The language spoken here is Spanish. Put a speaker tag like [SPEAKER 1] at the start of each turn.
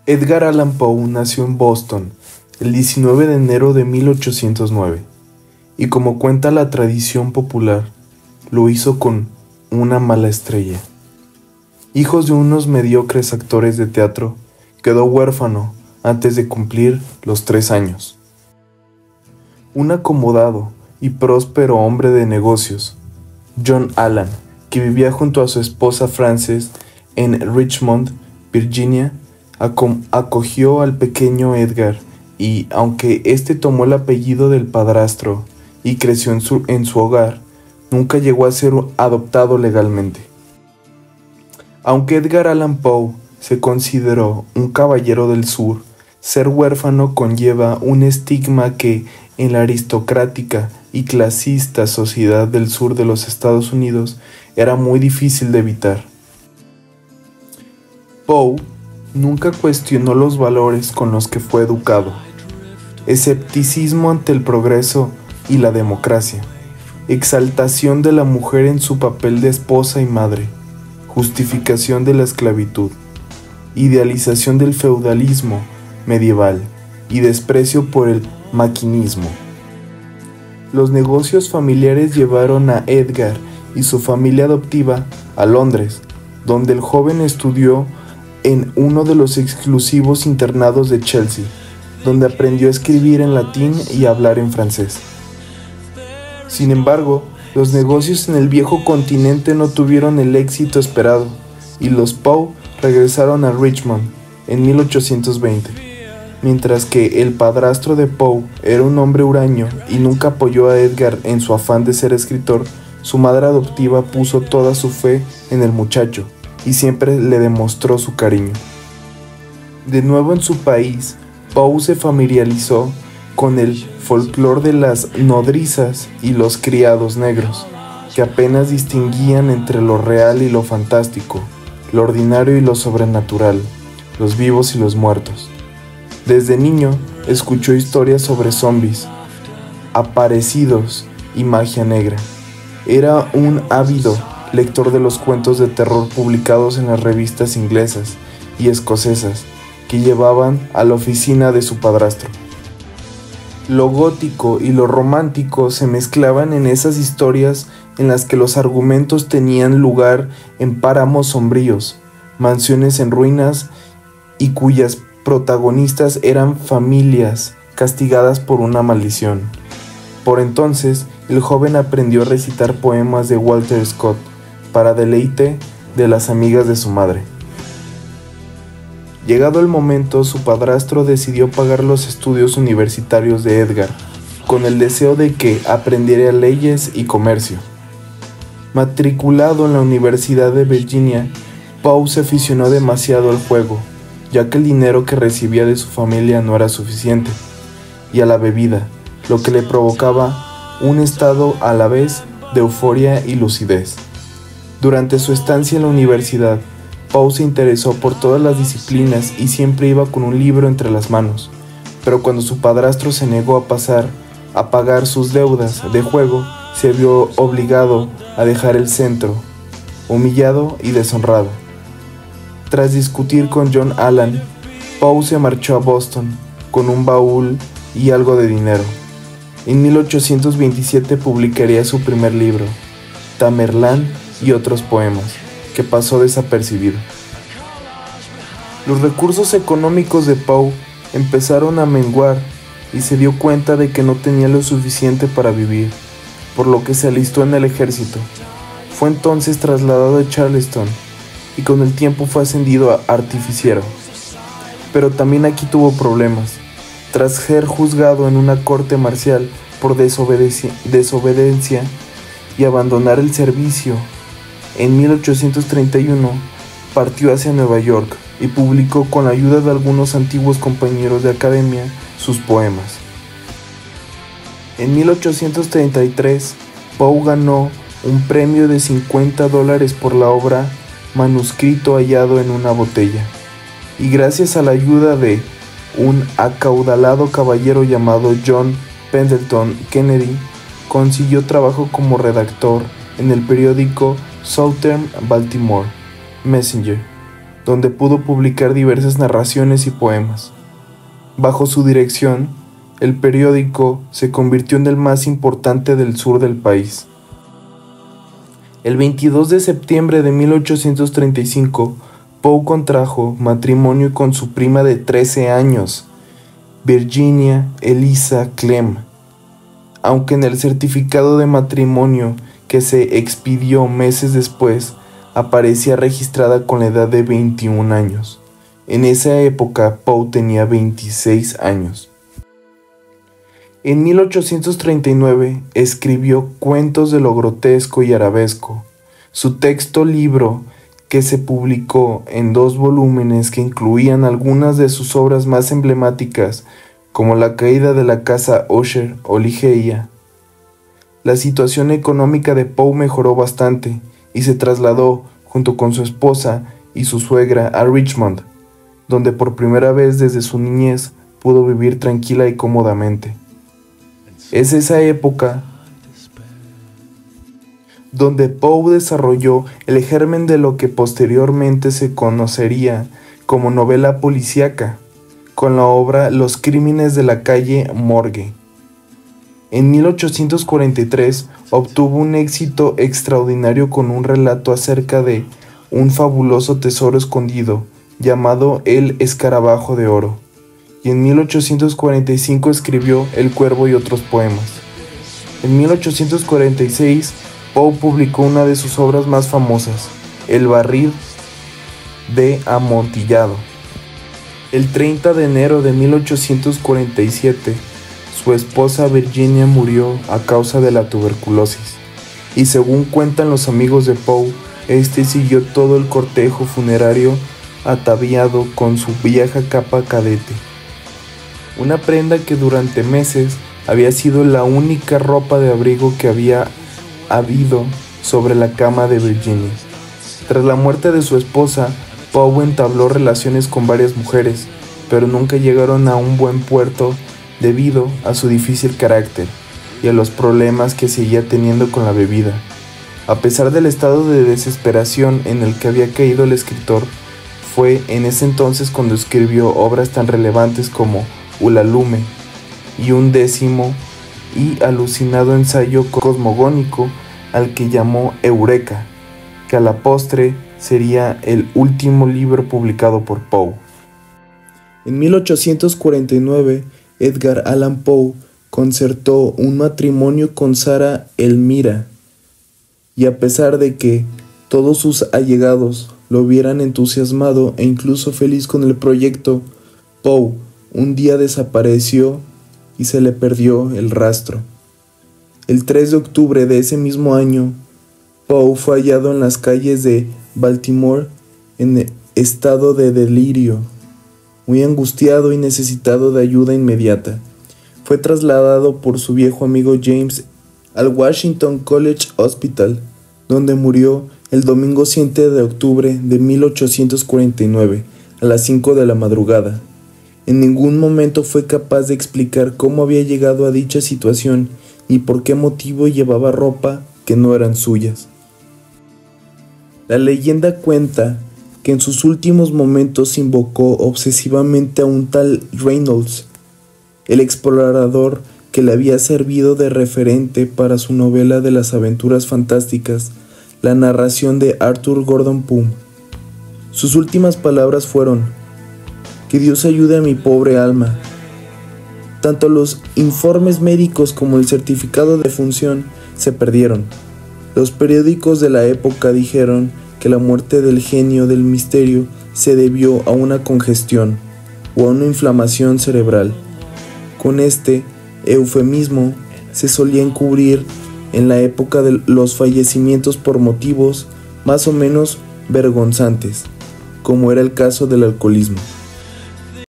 [SPEAKER 1] Edgar Allan Poe nació en Boston el 19 de enero de 1809 y, como cuenta la tradición popular, lo hizo con una mala estrella. Hijo de unos mediocres actores de teatro, quedó huérfano antes de cumplir los 3 años. Un acomodado y próspero hombre de negocios, John Allan, que vivía junto a su esposa Frances en Richmond, Virginia, acogió al pequeño Edgar y, aunque éste tomó el apellido del padrastro y creció en su hogar, nunca llegó a ser adoptado legalmente. Aunque Edgar Allan Poe se consideró un caballero del sur, ser huérfano conlleva un estigma que, en la aristocrática y clasista sociedad del sur de los Estados Unidos, era muy difícil de evitar. Poe nunca cuestionó los valores con los que fue educado: escepticismo ante el progreso y la democracia, exaltación de la mujer en su papel de esposa y madre, justificación de la esclavitud, idealización del feudalismo medieval y desprecio por el maquinismo. Los negocios familiares llevaron a Edgar y su familia adoptiva a Londres, donde el joven estudió en uno de los exclusivos internados de Chelsea, donde aprendió a escribir en latín y a hablar en francés. Sin embargo, los negocios en el viejo continente no tuvieron el éxito esperado, y los Poe regresaron a Richmond en 1820. Mientras que el padrastro de Poe era un hombre huraño y nunca apoyó a Edgar en su afán de ser escritor, su madre adoptiva puso toda su fe en el muchacho y siempre le demostró su cariño. De nuevo en su país, Poe se familiarizó con el folclore de las nodrizas y los criados negros, que apenas distinguían entre lo real y lo fantástico, lo ordinario y lo sobrenatural, los vivos y los muertos. Desde niño escuchó historias sobre zombies, aparecidos y magia negra. Era un ávido lector de los cuentos de terror publicados en las revistas inglesas y escocesas que llevaban a la oficina de su padrastro. Lo gótico y lo romántico se mezclaban en esas historias en las que los argumentos tenían lugar en páramos sombríos, mansiones en ruinas y cuyas protagonistas eran familias castigadas por una maldición. Por entonces, el joven aprendió a recitar poemas de Walter Scott para deleite de las amigas de su madre. Llegado el momento, su padrastro decidió pagar los estudios universitarios de Edgar, con el deseo de que aprendiera leyes y comercio. Matriculado en la Universidad de Virginia, Poe se aficionó demasiado al juego, ya que el dinero que recibía de su familia no era suficiente, y a la bebida, lo que le provocaba un estado a la vez de euforia y lucidez. Durante su estancia en la universidad, Poe se interesó por todas las disciplinas y siempre iba con un libro entre las manos, pero cuando su padrastro se negó a pagar sus deudas de juego, se vio obligado a dejar el centro, humillado y deshonrado. Tras discutir con John Allan, Poe se marchó a Boston con un baúl y algo de dinero. En 1827 publicaría su primer libro, Tamerlán y otros poemas, que pasó desapercibido. Los recursos económicos de Poe empezaron a menguar y se dio cuenta de que no tenía lo suficiente para vivir, por lo que se alistó en el ejército. Fue entonces trasladado a Charleston y con el tiempo fue ascendido a artificiero. Pero también aquí tuvo problemas. Tras ser juzgado en una corte marcial por desobediencia y abandonar el servicio, en 1831 partió hacia Nueva York y publicó con la ayuda de algunos antiguos compañeros de academia sus poemas. En 1833, Poe ganó un premio de $50 por la obra Manuscrito hallado en una botella, y gracias a la ayuda de un acaudalado caballero llamado John Pendleton Kennedy, consiguió trabajo como redactor en el periódico Southern Baltimore Messenger, donde pudo publicar diversas narraciones y poemas. Bajo su dirección, el periódico se convirtió en el más importante del sur del país. El 22 de septiembre de 1835, Poe contrajo matrimonio con su prima de 13 años, Virginia Eliza Clem, aunque en el certificado de matrimonio que se expidió meses después aparecía registrada con la edad de 21 años. En esa época, Poe tenía 26 años. En 1839 escribió Cuentos de lo grotesco y arabesco, su texto libro que se publicó en 2 volúmenes que incluían algunas de sus obras más emblemáticas, como La caída de la casa Usher o Ligeia. La situación económica de Poe mejoró bastante y se trasladó, junto con su esposa y su suegra, a Richmond, donde por primera vez desde su niñez pudo vivir tranquila y cómodamente. Es esa época donde Poe desarrolló el germen de lo que posteriormente se conocería como novela policíaca, con la obra Los crímenes de la calle Morgue. En 1843 obtuvo un éxito extraordinario con un relato acerca de un fabuloso tesoro escondido llamado El Escarabajo de Oro, y en 1845 escribió El Cuervo y otros poemas. En 1846 Poe publicó una de sus obras más famosas, El barril de Amontillado. El 30 de enero de 1847, su esposa Virginia murió a causa de la tuberculosis, y según cuentan los amigos de Poe, este siguió todo el cortejo funerario ataviado con su vieja capa cadete, una prenda que durante meses había sido la única ropa de abrigo que había habido sobre la cama de Virginia. Tras la muerte de su esposa, Poe entabló relaciones con varias mujeres, pero nunca llegaron a un buen puerto debido a su difícil carácter y a los problemas que seguía teniendo con la bebida. A pesar del estado de desesperación en el que había caído el escritor, fue en ese entonces cuando escribió obras tan relevantes como Ulalume y un 10º y alucinado ensayo cosmogónico al que llamó Eureka, que a la postre sería el último libro publicado por Poe. En 1849, Edgar Allan Poe concertó un matrimonio con Sarah Elmira, y a pesar de que todos sus allegados lo hubieran entusiasmado e incluso feliz con el proyecto, Poe un día desapareció y se le perdió el rastro. El 3 de octubre de ese mismo año, Poe fue hallado en las calles de Baltimore en estado de delirio, muy angustiado y necesitado de ayuda inmediata. Fue trasladado por su viejo amigo James al Washington College Hospital, donde murió el domingo 7 de octubre de 1849 a las 5 de la madrugada. En ningún momento fue capaz de explicar cómo había llegado a dicha situación y por qué motivo llevaba ropa que no eran suyas. La leyenda cuenta que en sus últimos momentos invocó obsesivamente a un tal Reynolds, el explorador que le había servido de referente para su novela de las aventuras fantásticas, la narración de Arthur Gordon Pym. Sus últimas palabras fueron: "Que Dios ayude a mi pobre alma". Tanto los informes médicos como el certificado de función se perdieron. Los periódicos de la época dijeron que la muerte del genio del misterio se debió a una congestión o a una inflamación cerebral. Con este eufemismo se solía encubrir en la época de los fallecimientos por motivos más o menos vergonzantes, como era el caso del alcoholismo.